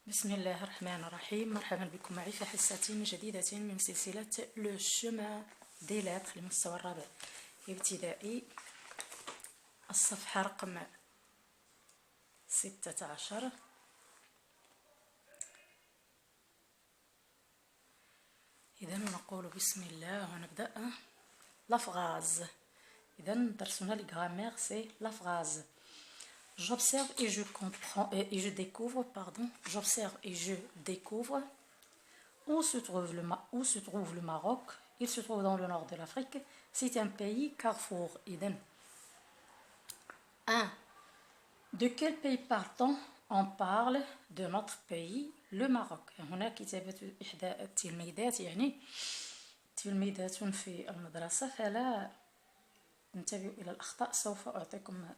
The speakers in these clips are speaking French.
بسم الله الرحمن الرحيم. مرحبا بكم معي في حصة جديدة من سلسلة لو شومان دي لاتر للمستوى الرابع ابتدائي، الصفحة رقم 16. إذا نقول بسم الله ونبدأ. لا فراز. إذا درسنا الجرامير سي لا فراز. J'observe et je comprends et je découvre, pardon. J'observe et je découvre où se trouve le Maroc. Il se trouve dans le nord de l'Afrique. C'est un pays carrefour. إذن 1. De quel pays parle-t-on? On parle de notre pays, le Maroc. هنا كتابة إحدى التلميذات، يعني تلميذات في المدرسة، فلا انتبهوا إلى الأخطاء، سوف أعطيكم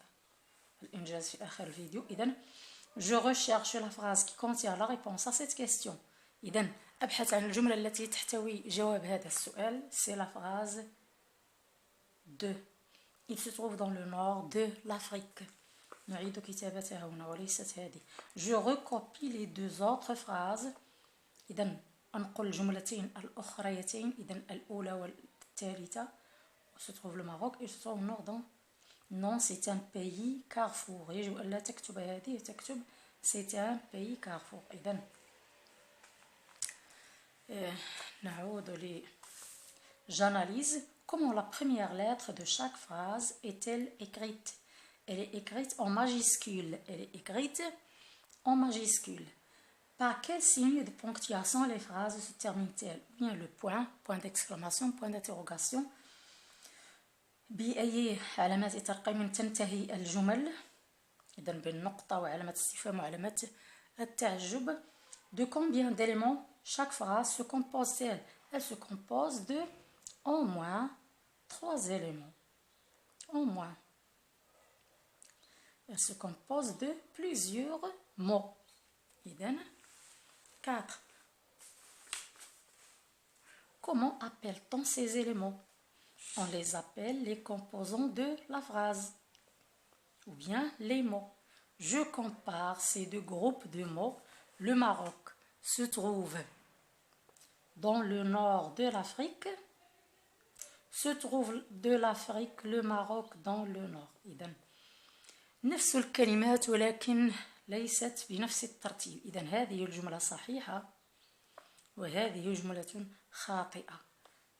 الإنجاز في آخر الفيديو. إذن je recherche la phrase qui contient la réponse à cette question. إذن أبحث عن الجملة التي تحتوي جواب هذا السؤال. C'est la phrase 2. Il se trouve dans le nord de l'Afrique. نعيد كتابتها هنا وليست هذه. Je recopie les deux autres phrases. إذن أنقل الجملتين الأخريتين. إذن الأولى والثالثة. Se trouve le Maroc. Il se trouve au nord dans. Non, c'est un pays carrefour. يجب أن لا تكتب هذه، تكتب c'est un pays carrefour. إذن نعود ل j'analyse comment la première lettre de chaque phrase est-elle écrite. Elle est écrite en majuscule. Elle est écrite en majuscule. Par quel signe de ponctuation les phrases se terminent-elles? Bien le point, point d'exclamation, point d'interrogation. بأي علامات ترقيم تنتهي الجمل؟ إذا بالنقطة وعلامة استفهام وعلامة التعجب. De combien d'éléments chaque phrase se compose-t-elle? Elle se compose de au moins 3 éléments. Au moins. Elle se compose de plusieurs mots. إذا 4. Comment appelle-t-on ces éléments? On les appelle les composants de la phrase ou bien les mots. Je compare ces deux groupes de mots. Le Maroc se trouve dans le nord de l'Afrique. Se trouve de l'Afrique le Maroc dans le nord. إذن نفس الكلمات ولكن ليست بنفس الترتيب. إذن هذه الجملة صحيحة وهذه جملة خاطئة.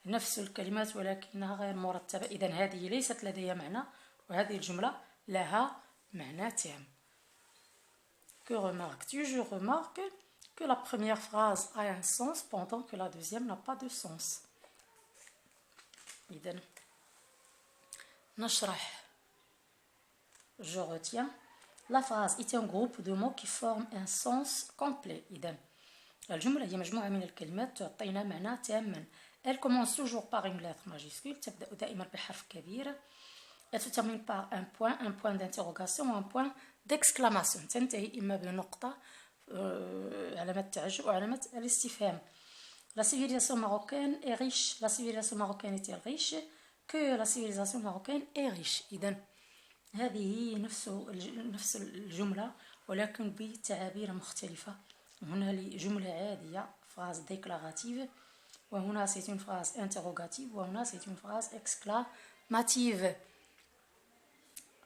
نفس الكلمات ولكنها غير مرتبة. إذن هذه ليست لديها معنى وهذه الجملة لها معنى تام. Que remarques-tu? Je remarque que la première phrase a un sens pendant que la deuxième n'a pas de sens. إذن نشرح. Je retiens. La phrase est un groupe de mots qui forment un sens complet. إذن الجملة هي مجموعة من الكلمات تعطينا معنى تاما. Elle commence toujours par une lettre majuscule. تبدأ دائما بحرف كبير. Elle se termine par un point d'interrogation ou un point d'exclamation. تنتهي إما بنقطة علامة التعجب أو علامة الاستفهام. La civilisation marocaine est riche. La civilisation marocaine est-elle riche? Que la civilisation marocaine est riche. إذن هذه نفس الجملة ولكن بتعابير مختلفة. هنا جملة عادية phrase déclarative وهنا c'est une phrase interrogative وهنا c'est une phrase exclamative.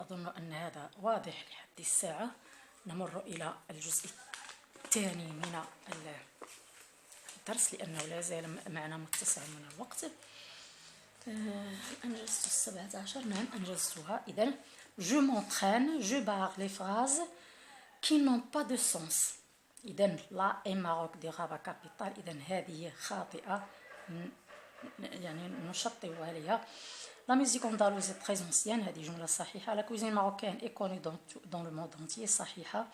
أظن أن هذا واضح لحد الساعة. نمر إلى الجزء الثاني من الدرس لأنه لا زال معنا متسع من الوقت. أنجزت 17. نعم أنجزتها. إذن je m'entraîne, je barre les phrases qui n'ont pas de sens. إذن لا et Maroc دي غابة كابيتال. إذن هذه خاطئة، يعني نشطب عليها. La musique andalouse est très ancienne. هذه جملة صحيحة. La cuisine marocaine est connue dans le monde entier. صحيحة.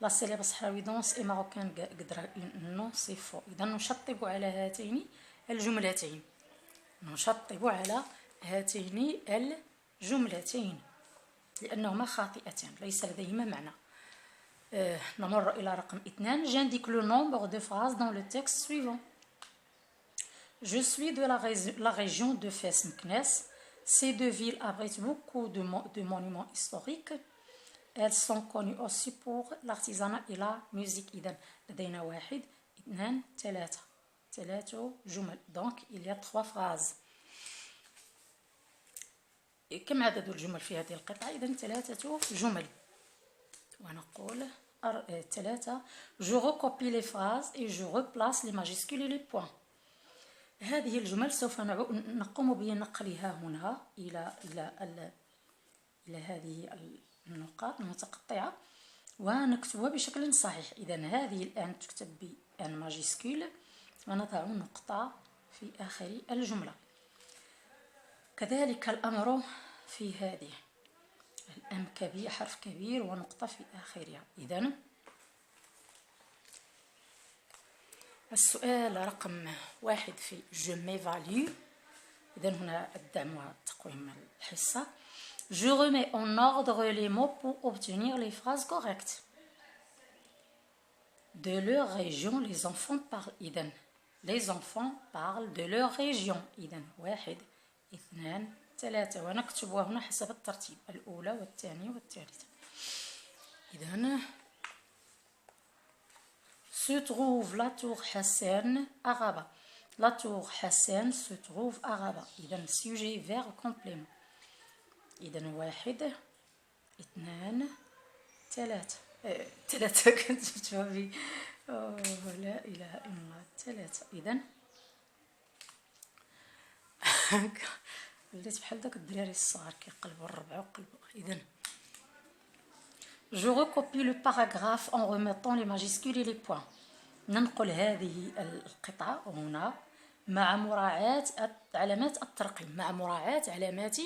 La célèbre sahraoui danse est marocaine. non c'est faux. إذن نشطب على هاتين الجملتين. نشطب على هاتين الجملتين لأنهما خاطئتان ليس لديهما معنى. نمر إلى رقم 2. J'indique le nombre de phrases dans le texte suivant. Je suis de la région de Fès Meknès. Ces deux villes abritent beaucoup de monuments historiques. elles sont connues aussi pour l'artisanat et la musique. إذن لدينا 1 2 3 جمل. donc il y a 3 phrases. كم عدد الجمل في هذه القطعة؟ إذن 3 جمل. ونقول 3. je recopie les phrases et je replace les majuscules et les points. هذه الجمل سوف نقوم بنقلها هنا إلى هذه النقاط المتقطعة ونكتبها بشكل صحيح. إذن هذه الآن تكتب بأن ماجيسكول ونضع نقطة في آخر الجملة. كذلك الأمر في هذه الأم كبير، حرف كبير ونقطة في آخرها. إذن السؤال رقم 1 في je m'évalue. إذن هنا الدعم وتقويم الحصة. je remets en ordre les mots pour obtenir les phrases correctes. de leur région les enfants parlent. إذن les enfants parlent de leur région. إذن 1 2 3 ونكتبها هنا حسب الترتيب، الأولى والثانية والثالثة. إذن se trouve la tour Hassan à Rabat. La tour Hassan se trouve à Rabat. إذن sujet verbe complément. إذن 1 2 3 كنت بتفهمي. لا إله إلا الله 3. إذن وليت بحال داك الدراري الصغار كيقلبوا الربعة وقلبوا. إذن je recopie le paragraphe en remettant les majuscules et les points. ننقل هذه القطعة هنا مع مراعاة علامات الترقيم، مع مراعاة علامات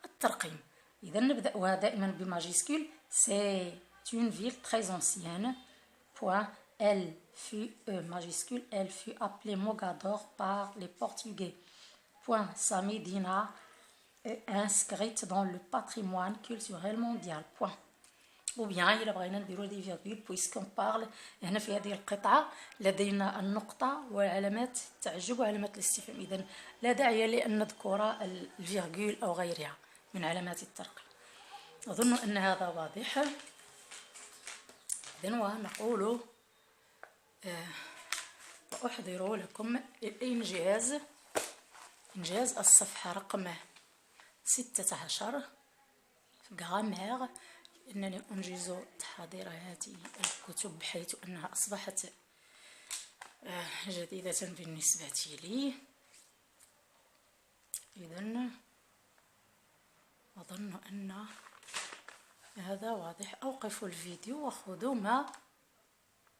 الترقيم. إذا نبدأها دائما بماجيسكول. c'est une ville très ancienne. point elle fut majuscule elle fut appelée Mogador par les Portugais. point sa médina est inscrite dans le patrimoine culturel mondial. point. ou bien إلا بغينا نديرو دي فيرغول بويسكون بارل. هنا في هذه القطعة لدينا النقطة وعلامات التعجب وعلامات الاستفهام. إذن لا داعي لأن نذكر الفيرغول أو غيرها من علامات الترقيم. أظن أن هذا واضح. إذن ونقول أحضر لكم إنجاز الصفحة رقم 16 في غرامير. إنني أنجز تحضير هذه الكتب بحيث أنها أصبحت جديدة بالنسبة لي. إذن أظن أن هذا واضح. أوقفوا الفيديو وخذوا ما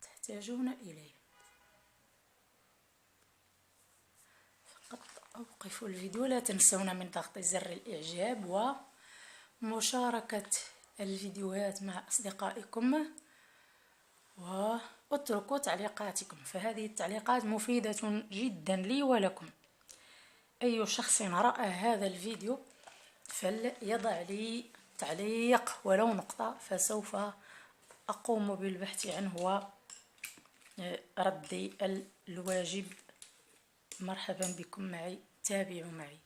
تحتاجون إليه. فقط أوقفوا الفيديو. لا تنسون من ضغط زر الإعجاب ومشاركة الفيديوهات مع أصدقائكم واتركوا تعليقاتكم، فهذه التعليقات مفيدة جدا لي ولكم. أي شخص رأى هذا الفيديو فليضع لي تعليق ولو نقطة، فسوف أقوم بالبحث عنه ورد الواجب. مرحبا بكم معي، تابعوا معي.